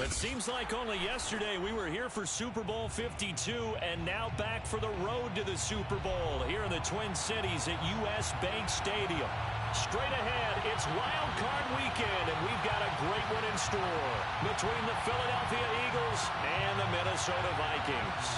It seems like only yesterday we were here for Super Bowl 52 and now back for the road to the Super Bowl here in the Twin Cities at U.S. Bank Stadium. Straight ahead, it's Wild Card Weekend, and we've got a great one in store between the Philadelphia Eagles and the Minnesota Vikings.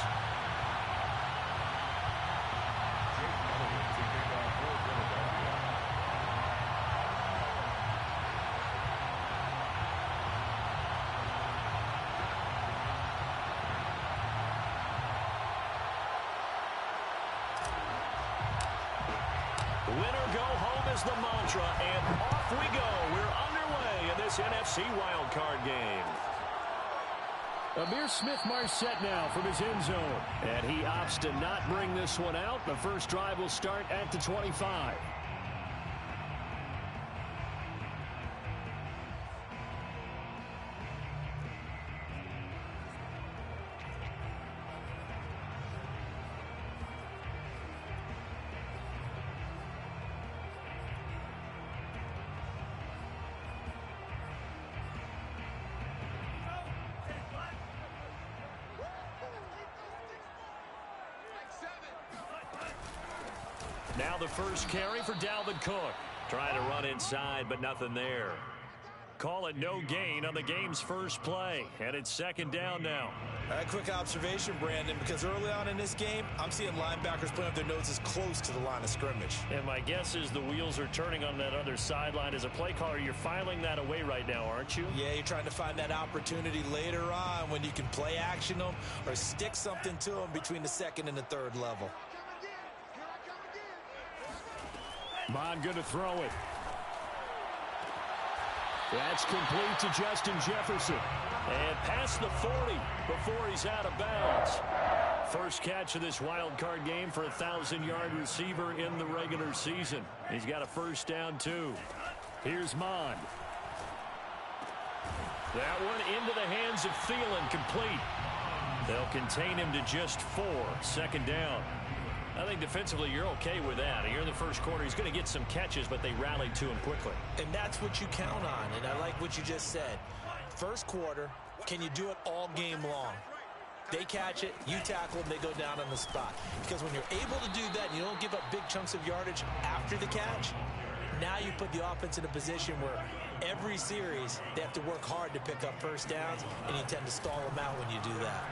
Winner go home is the mantra, and off we go. We're underway in this NFC wildcard game. Amir Smith-Marset now from his end zone. And he opts to not bring this one out. The first drive will start at the 25. Now the first carry for Dalvin Cook. Trying to run inside, but nothing there. Call it no gain on the game's first play. And it's second down now. A quick observation, Brandon, because early on in this game, I'm seeing linebackers putting up their noses close to the line of scrimmage. And my guess is the wheels are turning on that other sideline. As a play caller, you're filing that away right now, aren't you? Yeah, you're trying to find that opportunity later on when you can play action them or stick something to them between the second and the third level. Bond going to throw it. That's complete to Justin Jefferson. And past the 40 before he's out of bounds. First catch of this wild card game for a 1,000-yard receiver in the regular season. He's got a first down, too. Here's Mond. That one into the hands of Thielen, complete. They'll contain him to just 4. Second down. I think defensively you're okay with that. Here in the first quarter, he's going to get some catches, but they rallied to him quickly. And that's what you count on, and I like what you just said. First quarter, can you do it all game long? They catch it, you tackle them, they go down on the spot. Because when you're able to do that and you don't give up big chunks of yardage after the catch, now you put the offense in a position where every series they have to work hard to pick up first downs, and you tend to stall them out when you do that.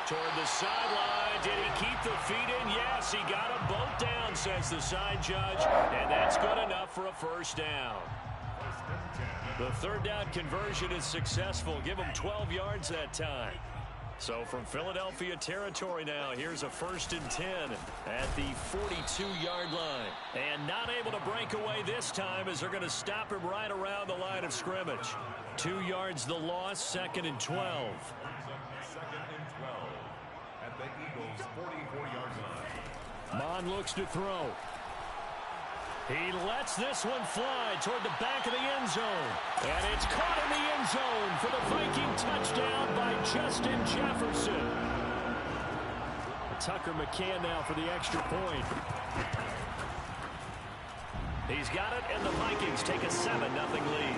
Toward the sideline. Did he keep the feet in? Yes, he got them both down, says the side judge. And that's good enough for a first down. The third down conversion is successful. Give him 12 yards that time. So from Philadelphia territory now, here's a 1st and 10 at the 42-yard line. And not able to break away this time as they're going to stop him right around the line of scrimmage. 2 yards the loss, 2nd and 12. Mond looks to throw. He lets this one fly toward the back of the end zone. And it's caught in the end zone for the Viking touchdown by Justin Jefferson. Tucker McCann now for the extra point. He's got it, and the Vikings take a 7-0 lead.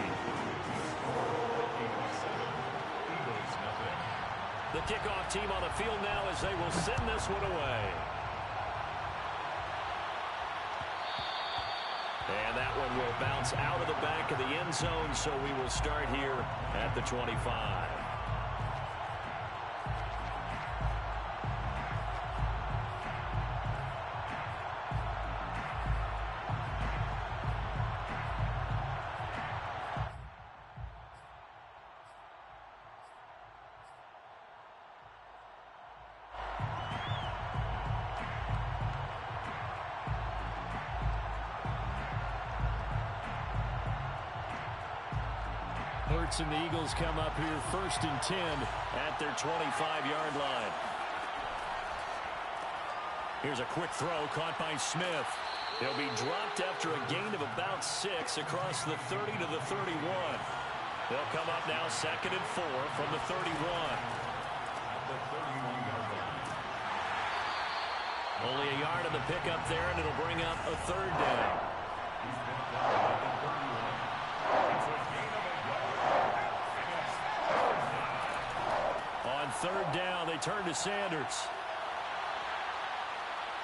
The kickoff team on the field now as they will send this one away. And that one will bounce out of the back of the end zone, so we will start here at the 25. And the Eagles come up here 1st and 10 at their 25-yard line. Here's a quick throw caught by Smith. He'll be dropped after a gain of about 6 across the 30 to the 31. They'll come up now 2nd and 4 from the 31. Only a yard of the pickup there, and it'll bring up a 3rd down. third down. They turn to Sanders.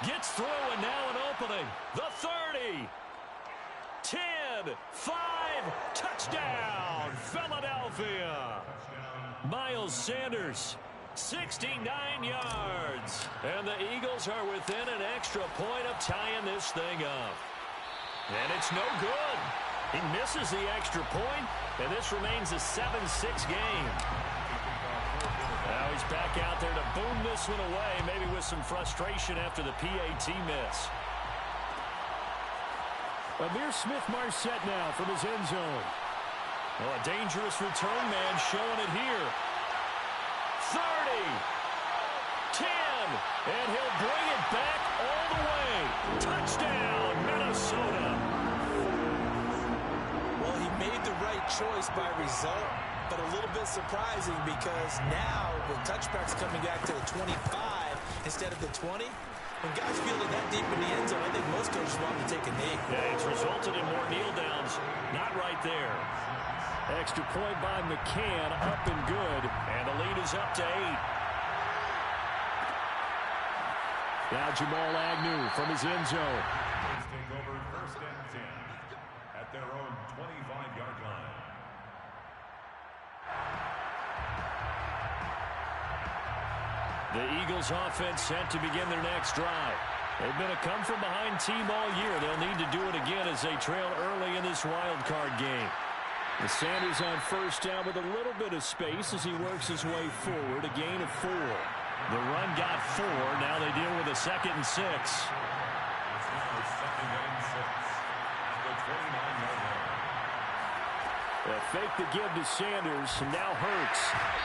Gets through, and now an opening. The 30. 10, 5, touchdown, Philadelphia. Miles Sanders, 69 yards. And the Eagles are within an extra point of tying this thing up. And it's no good. He misses the extra point, and this remains a 7-6 game. Now he's back out there to boom this one away, maybe with some frustration after the PAT miss. Smith-Marset now from his end zone. Well, a dangerous return man showing it here. 30, 10, and he'll bring it back all the way. Touchdown, Minnesota. Well, he made the right choice by result, but a little bit surprising because now with touchbacks coming back to the 25 instead of the 20, when guys feel it that deep in the end zone, I think most coaches want to take a knee. Yeah, it's resulted in more kneel downs. Not right there. Extra point by McCann, up and good. And the lead is up to 8. Now Jamal Agnew from his end zone. Take over first and 10 at their own 25-yard line. The Eagles offense set to begin their next drive. They've been a come-from-behind team all year. They'll need to do it again as they trail early in this wild card game. The Sanders on first down with a little bit of space as he works his way forward. A gain of 4. The run got 4. Now they deal with a 2nd and 6. A fake the give to Sanders, and now Hurts.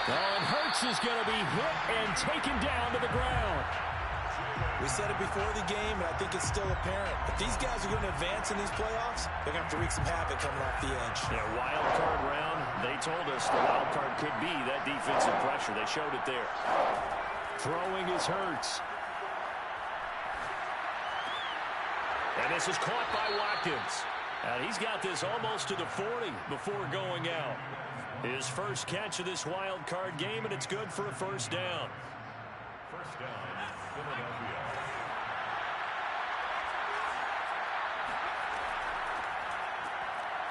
Oh, and Hurts is going to be hit and taken down to the ground. We said it before the game, and I think it's still apparent. If these guys are going to advance in these playoffs, they're going to have to wreak some havoc coming off the edge. Yeah, wild card round. They told us the wild card could be that defensive pressure. They showed it there. Throwing is Hurts. And this is caught by Watkins. And he's got this almost to the 40 before going out. His first catch of this wild card game, and it's good for a first down. First down, Philadelphia.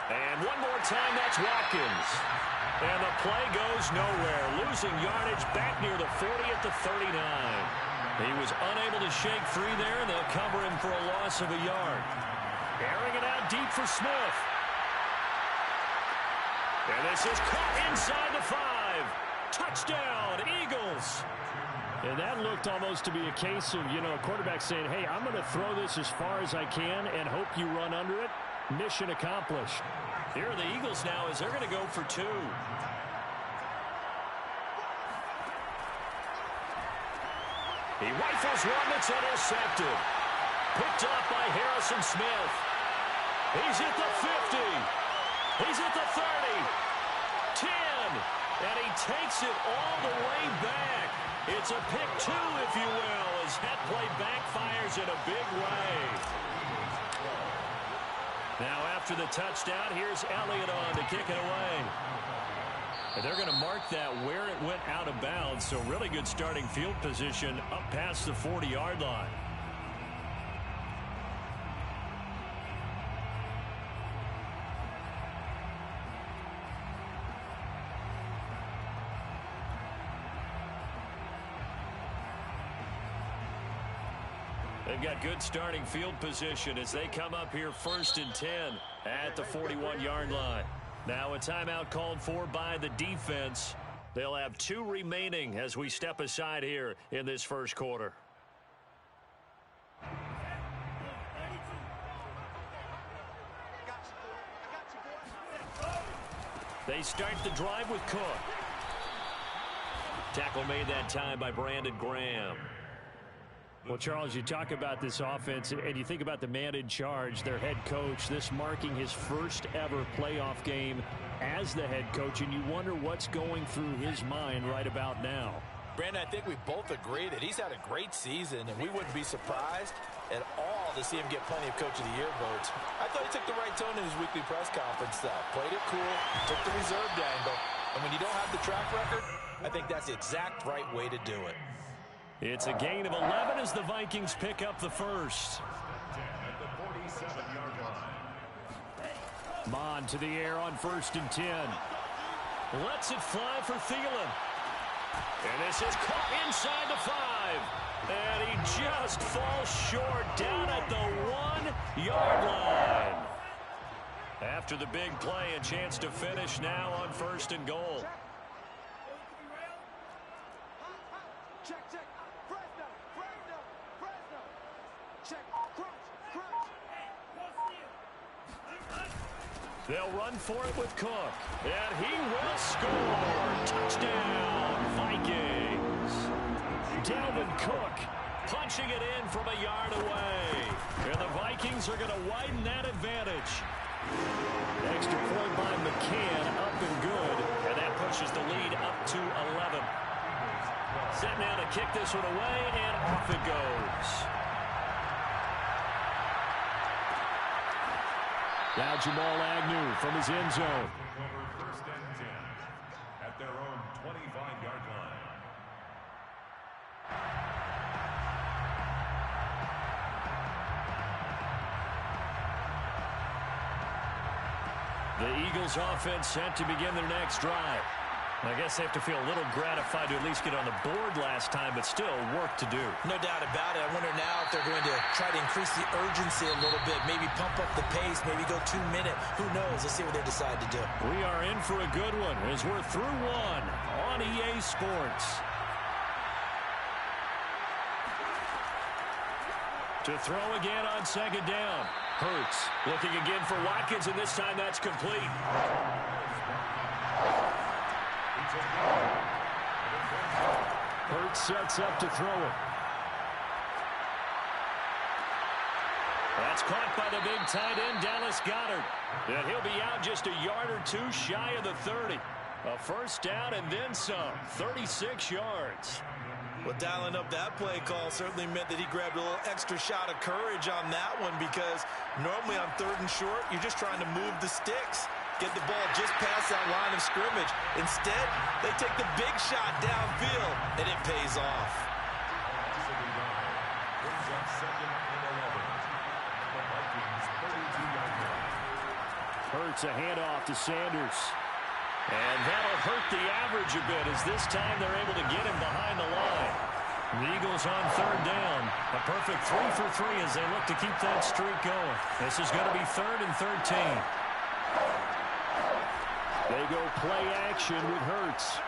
And one more time, that's Watkins. And the play goes nowhere. Losing yardage back near the 40 at the 39. He was unable to shake free there, and they'll cover him for a loss of a yard. Airing it out deep for Smith. And this is caught inside the 5. Touchdown, Eagles. And that looked almost to be a case of, a quarterback saying, hey, I'm going to throw this as far as I can and hope you run under it. Mission accomplished. Here are the Eagles now as they're going to go for 2. He rifles one that's intercepted. Picked up by Harrison Smith. He's at the 50. He's at the 30. 10. And he takes it all the way back. It's a pick 2, if you will, as that play backfires in a big way. Now after the touchdown, here's Elliott on to kick it away. And they're going to mark that where it went out of bounds, so really good starting field position up past the 40-yard line. They've got good starting field position as they come up here 1st and 10 at the 41-yard line. Now a timeout called for by the defense. They'll have 2 remaining as we step aside here in this first quarter. They start the drive with Cook. Tackle made that time by Brandon Graham. Well, Charles, you talk about this offense, and you think about the man in charge, their head coach, this marking his first ever playoff game as the head coach, and you wonder what's going through his mind right about now. Brandon, I think we both agree that he's had a great season, and we wouldn't be surprised at all to see him get plenty of Coach of the Year votes. I thought he took the right tone in his weekly press conference, though. Played it cool, took the reserved angle. And when you don't have the track record, I think that's the exact right way to do it. It's a gain of 11 as the Vikings pick up the first. At the 47-yard line. Mon to the air on 1st and 10. Lets it fly for Thielen. And this is caught inside the 5. And he just falls short down at the 1-yard line. After the big play, a chance to finish now on 1st and goal. They'll run for it with Cook. And he will score. Touchdown, Vikings. Dalvin Cook punching it in from a yard away. And the Vikings are going to widen that advantage. Extra point by McCann, up and good. And that pushes the lead up to 11. Set now to kick this one away, and off it goes. Now Jamal Agnew from his end zone. First and 10 at their own 25-yard line. The Eagles offense set to begin their next drive. I guess they have to feel a little gratified to at least get on the board last time, but still work to do. No doubt about it. I wonder now if they're going to try to increase the urgency a little bit, maybe pump up the pace, maybe go 2-minute. Who knows? Let's see what they decide to do. We are in for a good one as we're through one on EA Sports. To throw again on 2nd down. Hurts looking again for Watkins, and this time that's complete. Hurts sets up to throw it. That's caught by the big tight end, Dallas Goedert. And he'll be out just a yard or two shy of the 30. A first down and then some, 36 yards. Well, dialing up that play call certainly meant that he grabbed a little extra shot of courage on that one, because normally on 3rd and short, you're just trying to move the sticks, get the ball just past that line of scrimmage. Instead, they take the big shot downfield, and it pays off. Brings up 2nd and 11. The Vikings 32-yard line. Hurts a handoff to Sanders. And that'll hurt the average a bit, as this time they're able to get him behind the line. The Eagles on 3rd down. A perfect 3 for 3 as they look to keep that streak going. This is going to be 3rd and 13. They go play action with Hurts.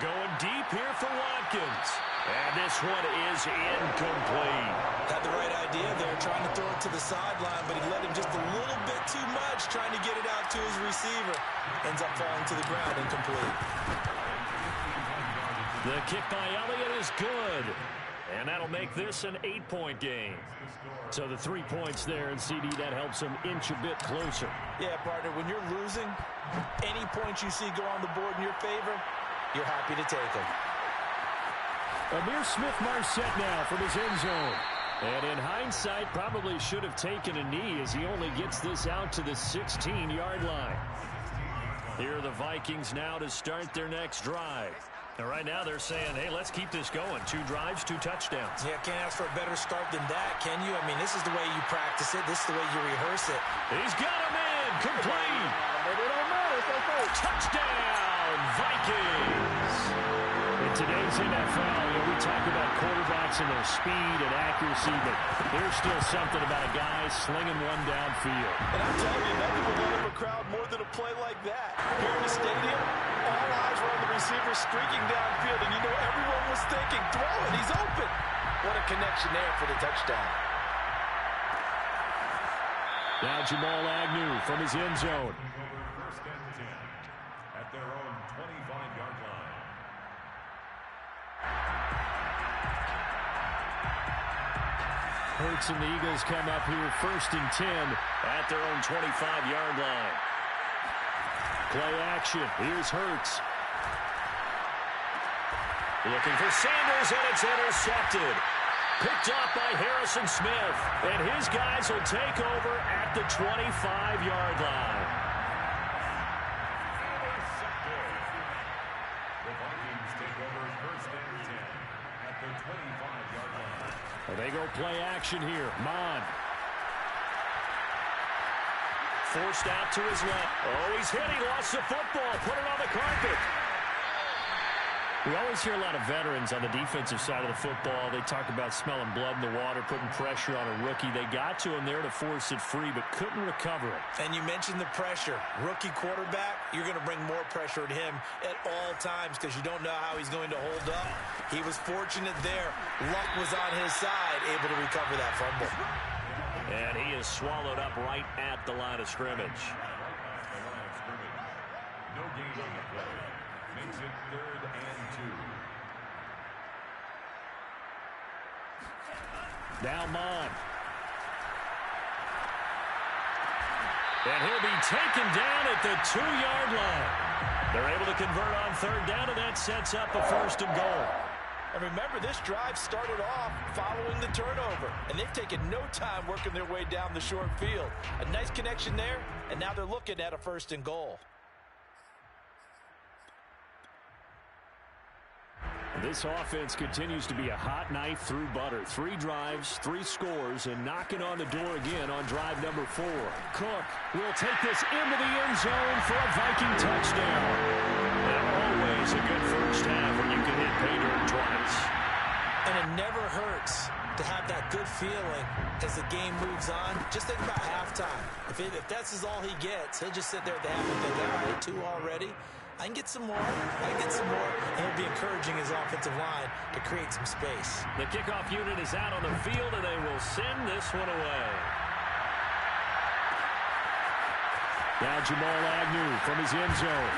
Going deep here for Watkins. And this one is incomplete. Had the right idea there, trying to throw it to the sideline, but he let him just a little bit too much, trying to get it out to his receiver. Ends up falling to the ground, incomplete. The kick by Elliott is good. And that'll make this an 8-point game. So the 3 points there, and CD, that helps them inch a bit closer. Yeah, partner, when you're losing, any points you see go on the board in your favor, you're happy to take them. Amir Smith-Marset now from his end zone. And in hindsight, probably should have taken a knee as he only gets this out to the 16-yard line. Here are the Vikings now to start their next drive. And right now they're saying, hey, let's keep this going. 2 drives, 2 touchdowns. Yeah, can't ask for a better start than that, can you? I mean, this is the way you practice it. This is the way you rehearse it. He's got him in. Complete. Touchdown, Vikings. In today's NFL, we talk about quarterbacks and their speed and accuracy, but there's still something about a guy slinging one downfield. And I'm telling you, nothing will light up a crowd more than a play like that. Here in the stadium, all eyes were on the receiver streaking downfield, and you know everyone was thinking, throw it, he's open. What a connection there for the touchdown. Now Jamal Agnew from his end zone. First and 10 at their own 25-yard line. Hurts and the Eagles come up here 1st and 10 at their own 25-yard line. Play action. Here's Hurts. Looking for Sanders, and it's intercepted. Picked off by Harrison Smith. And his guys will take over at the 25-yard line. Well, they go play action here. Mon. Forced out to his left. Oh, he's hit. He lost the football. Put it on the carpet. We always hear a lot of veterans on the defensive side of the football. They talk about smelling blood in the water, putting pressure on a rookie. They got to him there to force it free, but couldn't recover it. And you mentioned the pressure. Rookie quarterback, you're going to bring more pressure at him at all times because you don't know how he's going to hold up. He was fortunate there. Luck was on his side, able to recover that fumble. And he is swallowed up right at the line of scrimmage. No gain on the play. Makes it 3rd and 2. Now Mon. And he'll be taken down at the 2-yard line. They're able to convert on 3rd down, and that sets up a 1st and goal. And remember, this drive started off following the turnover, and they've taken no time working their way down the short field. A nice connection there, and now they're looking at a 1st and goal. This offense continues to be a hot knife through butter. 3 drives, 3 scores, and knocking on the door again on drive number 4. Cook will take this into the end zone for a Viking touchdown. And always a good first half when you can hit pay dirt twice. And it never hurts to have that good feeling as the game moves on. Just think about halftime. If that's all he gets, he'll just sit there at the half and think, all right, 2 already. I can get some more. I can get some more. And he'll be encouraging his offensive line to create some space. The kickoff unit is out on the field, and they will send this one away. Now Jamal Agnew from his end zone.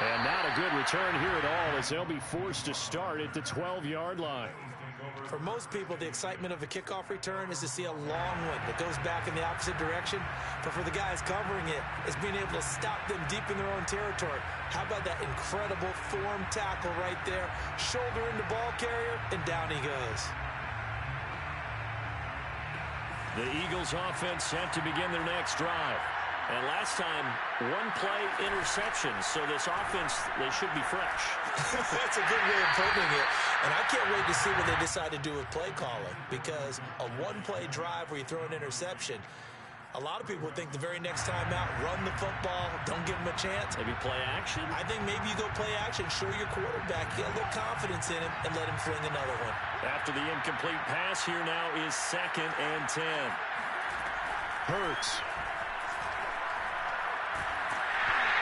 And not a good return here at all as they'll be forced to start at the 12-yard line. For most people, the excitement of a kickoff return is to see a long one that goes back in the opposite direction. But for the guys covering it, it's being able to stop them deep in their own territory. How about that incredible form tackle right there? Shoulder in the ball carrier, and down he goes. The Eagles offense set to begin their next drive. And last time, 1-play interception. So this offense, they should be fresh. That's a good way of putting it. And I can't wait to see what they decide to do with play calling. Because a 1-play drive where you throw an interception, a lot of people think the very next time out, run the football, don't give them a chance. Maybe play action? I think maybe you go play action, show your quarterback, get a little confidence in him, and let him fling another one. After the incomplete pass, here now is 2nd and 10. Hurts.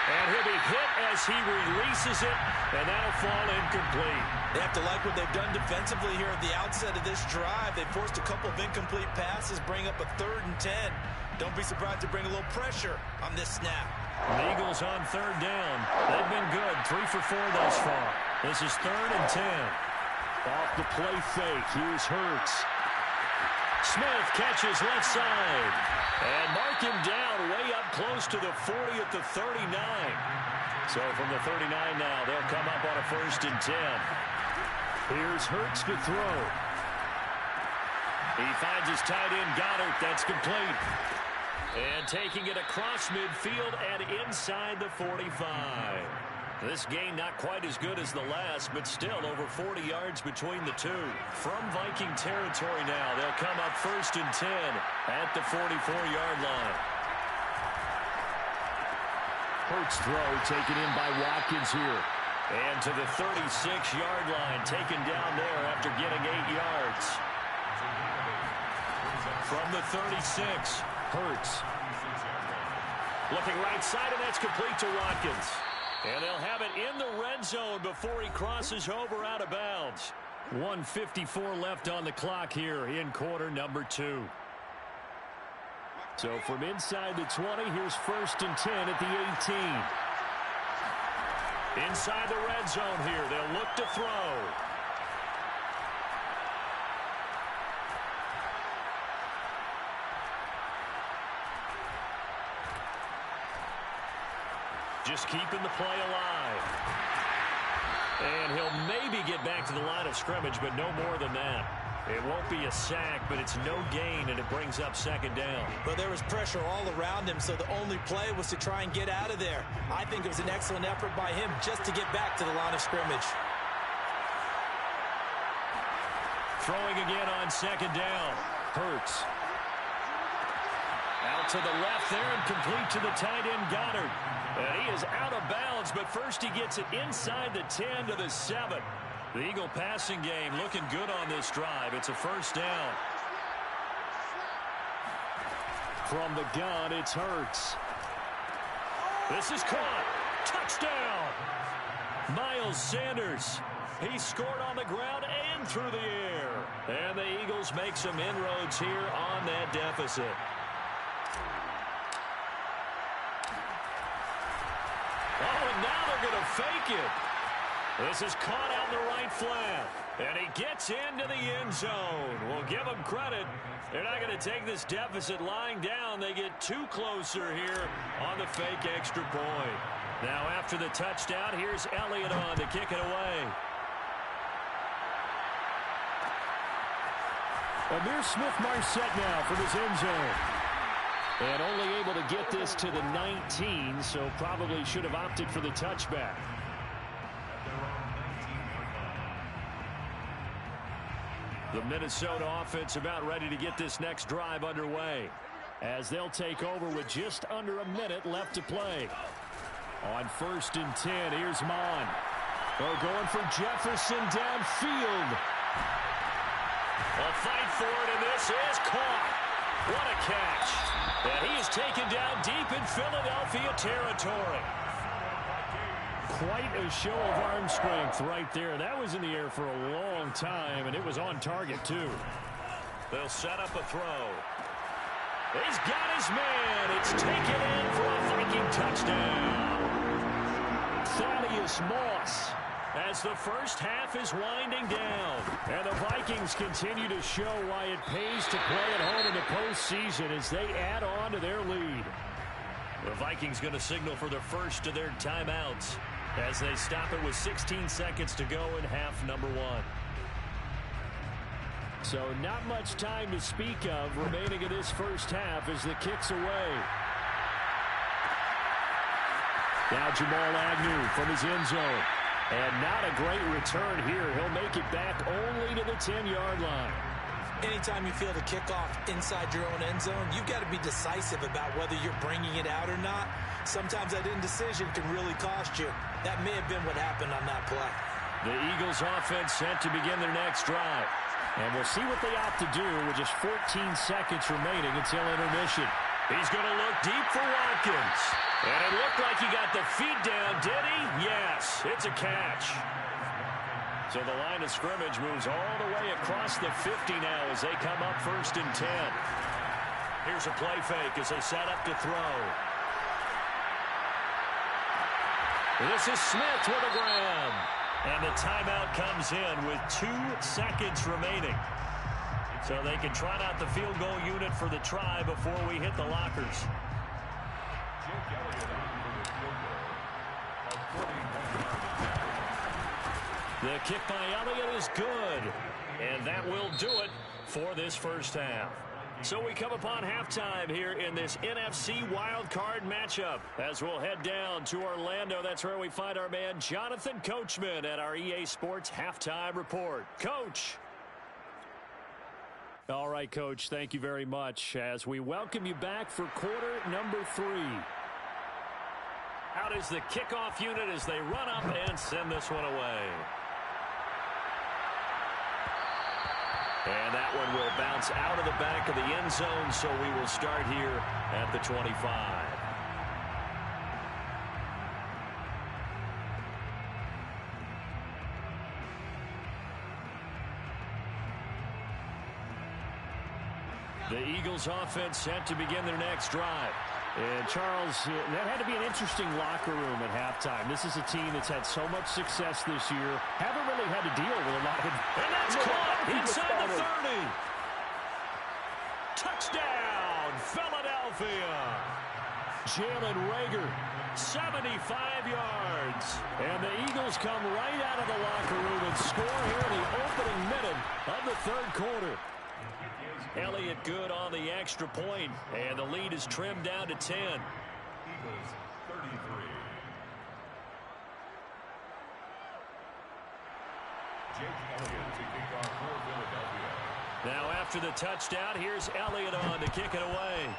And he'll be hit as he releases it, and that'll fall incomplete. They have to like what they've done defensively here at the outset of this drive. They forced a couple of incomplete passes, bring up a 3rd and 10. Don't be surprised to bring a little pressure on this snap. The Eagles on 3rd down. They've been good, 3 for 4 thus far. This is 3rd and 10. Off the play fake, here's Hurts. Smith catches left side. And mark him down way up close to the 40 at the 39. So from the 39 now, they'll come up on a 1st and 10. Here's Hurts to throw. He finds his tight end, Goddard. That's complete. And taking it across midfield and inside the 45. This game not quite as good as the last, but still over 40 yards between the two. From Viking territory now, they'll come up 1st and 10 at the 44-yard line. Hurts throw taken in by Watkins here. And to the 36-yard line, taken down there after getting 8 yards. From the 36, Hurts. Looking right side, and that's complete to Watkins. And they'll have it in the red zone before he crosses over out of bounds. 1:54 left on the clock here in quarter number 2. So from inside the 20, here's 1st and 10 at the 18. Inside the red zone here, they'll look to throw. Just keeping the play alive. And he'll maybe get back to the line of scrimmage, but no more than that. It won't be a sack, but it's no gain, and it brings up 2nd down. But there was pressure all around him, so the only play was to try and get out of there. I think it was an excellent effort by him just to get back to the line of scrimmage. Throwing again on second down. Hurts. Out to the left there and complete to the tight end Goddard. And he is out of bounds, but first he gets it inside the 10 to the 7. The Eagle passing game looking good on this drive. It's a first down. From the gun, it's Hurts. This is caught. Touchdown. Miles Sanders. He scored on the ground and through the air. And the Eagles make some inroads here on that deficit. Oh, and now they're going to fake it. This is caught out in the right flat. And he gets into the end zone. We'll give him credit. They're not going to take this deficit lying down. They get too closer here on the fake extra point. Now after the touchdown, here's Elliott on to kick it away. Amir Smith-Marset now from his end zone. And only able to get this to the 19, so probably should have opted for the touchback. The Minnesota offense about ready to get this next drive underway, as they'll take over with just under a minute left to play. On 1st and 10, here's Mon. They're going for Jefferson downfield. A fight for it, and this is caught. What a catch. And he is taken down deep in Philadelphia territory. Quite a show of arm strength right there. That was in the air for a long time, and it was on target, too. They'll set up a throw. He's got his man. It's taken in for a Viking touchdown. Thaddeus Moss, as the first half is winding down. And the Vikings continue to show why it pays to play at home in the postseason as they add on to their lead. The Vikings going to signal for the first of their timeouts as they stop it with 16 seconds to go in half number 1. So not much time to speak of remaining in this first half as the kick's away. Now Jamal Agnew from his end zone. And not a great return here. He'll make it back only to the 10-yard line. Anytime you feel the kickoff inside your own end zone, you've got to be decisive about whether you're bringing it out or not. Sometimes that indecision can really cost you. That may have been what happened on that play. The Eagles offense set to begin their next drive. And we'll see what they opt to do with just 14 seconds remaining until intermission. He's going to look deep for Watkins. And it looked like he got the feet down, did he? Yes, it's a catch. So the line of scrimmage moves all the way across the 50 now as they come up 1st and 10. Here's a play fake as they set up to throw. This is Smith with a grab. And the timeout comes in with 2 seconds remaining. So they can trot out the field goal unit for the try before we hit the lockers. The kick by Elliott is good. And that will do it for this first half. So we come upon halftime here in this NFC wildcard matchup as we'll head down to Orlando. That's where we find our man Jonathan Coachman at our EA Sports Halftime Report. Coach. All right, Coach, thank you very much as we welcome you back for quarter number 3. Out is the kickoff unit as they run up and send this one away. And that one will bounce out of the back of the end zone, so we will start here at the 25. The Eagles offense set to begin their next drive. And Charles, that had to be an interesting locker room at halftime. This is a team that's had so much success this year. Haven't really had to deal with a lot of... And that's caught inside the 30. Touchdown, Philadelphia. Jalen Reagor, 75 yards. And the Eagles come right out of the locker room and score here in the opening minute of the 3rd quarter. Elliott good on the extra point, and the lead is trimmed down to 10. Eagles 33. Jake Elliott to kick off for Philadelphia. Now after the touchdown, here's Elliott on to kick it away.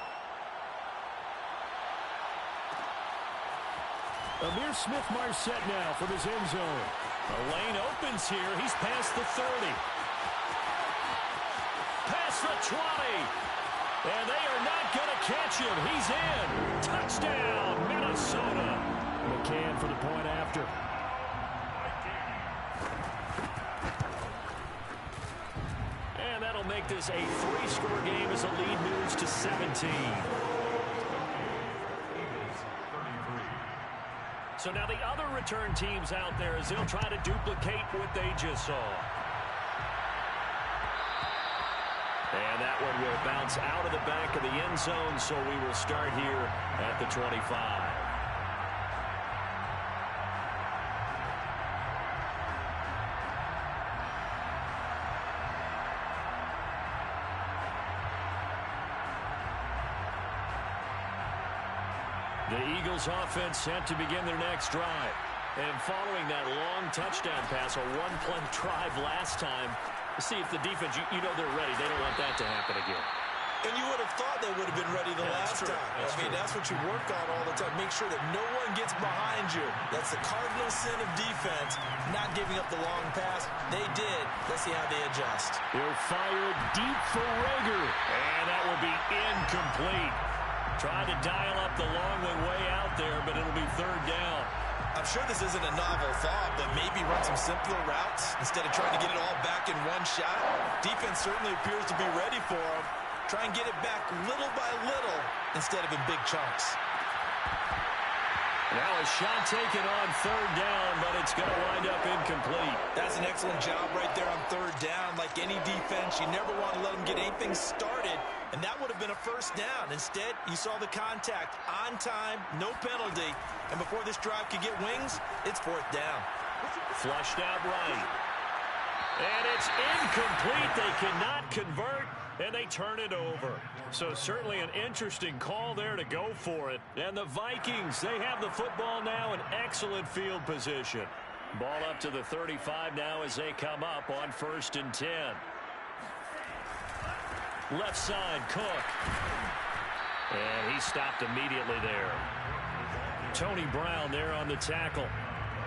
Amir Smith-Marset now from his end zone. The lane opens here. He's past the 30. Past the 20. And they are not going to catch him. He's in. Touchdown, Minnesota. McCann for the point after. And that'll make this a 3-score game as the lead moves to 17. So now the other return teams out there as they'll try to duplicate what they just saw. And that one will bounce out of the back of the end zone, so we will start here at the 25. The Eagles offense set to begin their next drive. And following that long touchdown pass, a one-play drive last time, see if the defense, you know they're ready. They don't want that to happen again. And you would have thought they would have been ready the last time. That's what you work on all the time. Make sure that no one gets behind you. That's the cardinal sin of defense, not giving up the long pass. They did. Let's see how they adjust. He'll fire deep for Rager. And that will be incomplete. Trying to dial up the long way out there, but it'll be third down. I'm sure this isn't a novel thought, but maybe run some simpler routes instead of trying to get it all back in one shot. Defense certainly appears to be ready for him. Try and get it back little by little instead of in big chunks. Now a shot taken on third down, but it's going to wind up incomplete. That's an excellent job right there on third down. Like any defense, you never want to let them get anything started, and that would have been a first down. Instead, you saw the contact on time, no penalty, and before this drive could get wings, it's fourth down. Flushed out right. And it's incomplete. They cannot convert, and they turn it over. So certainly an interesting call there to go for it. And the Vikings, they have the football now in excellent field position. Ball up to the 35 now as they come up on 1st and 10. Left side, Cook. And he stopped immediately there. Tony Brown there on the tackle.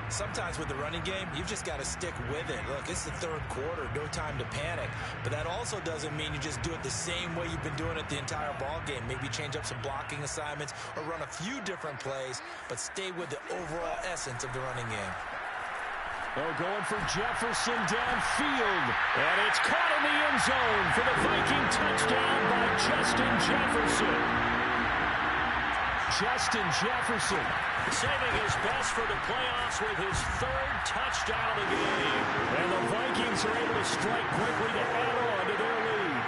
Sometimes with the running game, you've just got to stick with it. Look, it's the third quarter, no time to panic. But that also doesn't mean you just do it the same way you've been doing it the entire ball game. Maybe change up some blocking assignments or run a few different plays, but stay with the overall essence of the running game. Oh, going for Jefferson downfield. And it's caught in the end zone for the Viking touchdown by Justin Jefferson. Justin Jefferson saving his best for the playoffs with his third touchdown of the game. And the Vikings are able to strike quickly to add on to their lead.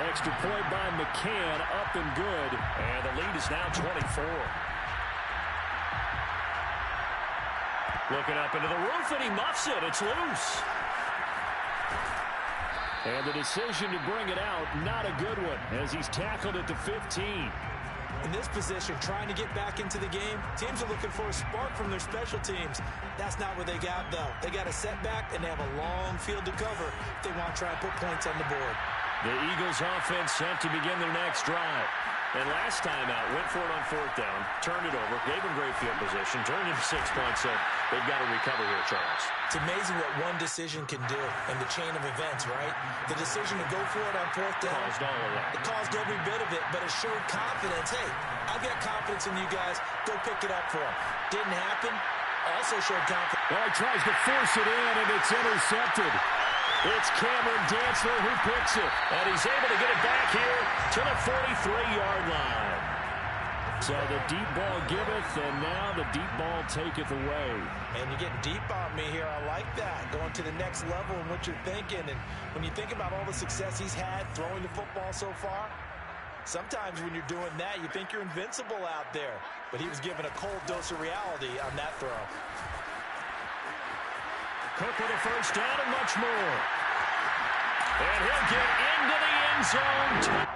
Extra point by McCann, up and good. And the lead is now 24. Looking up into the roof, and he muffs it. It's loose. And the decision to bring it out, not a good one, as he's tackled at the 15. In this position, trying to get back into the game, teams are looking for a spark from their special teams. That's not what they got, though. They got a setback, and they have a long field to cover if they want to try and put points on the board. The Eagles offense set to begin their next drive. And last time out, went for it on fourth down, turned it over, gave them great field position, turned into 6 points, so they've got to recover here, Charles. It's amazing what one decision can do in the chain of events, right? The decision to go for it on fourth down. Caused all of that. It caused every bit of it, but it showed confidence. Hey, I've got confidence in you guys. Go pick it up for them. Didn't happen. Also showed confidence. Well, he tries to force it in, and it's intercepted. It's Cameron Dantzler who picks it. And he's able to get it back here to the 43-yard line. So the deep ball giveth, and now the deep ball taketh away. And you're getting deep on me here. I like that. Going to the next level in what you're thinking. And when you think about all the success he's had throwing the football so far, sometimes when you're doing that, you think you're invincible out there. But he was given a cold dose of reality on that throw. Cook with a first down and much more. And he'll get into the end zone.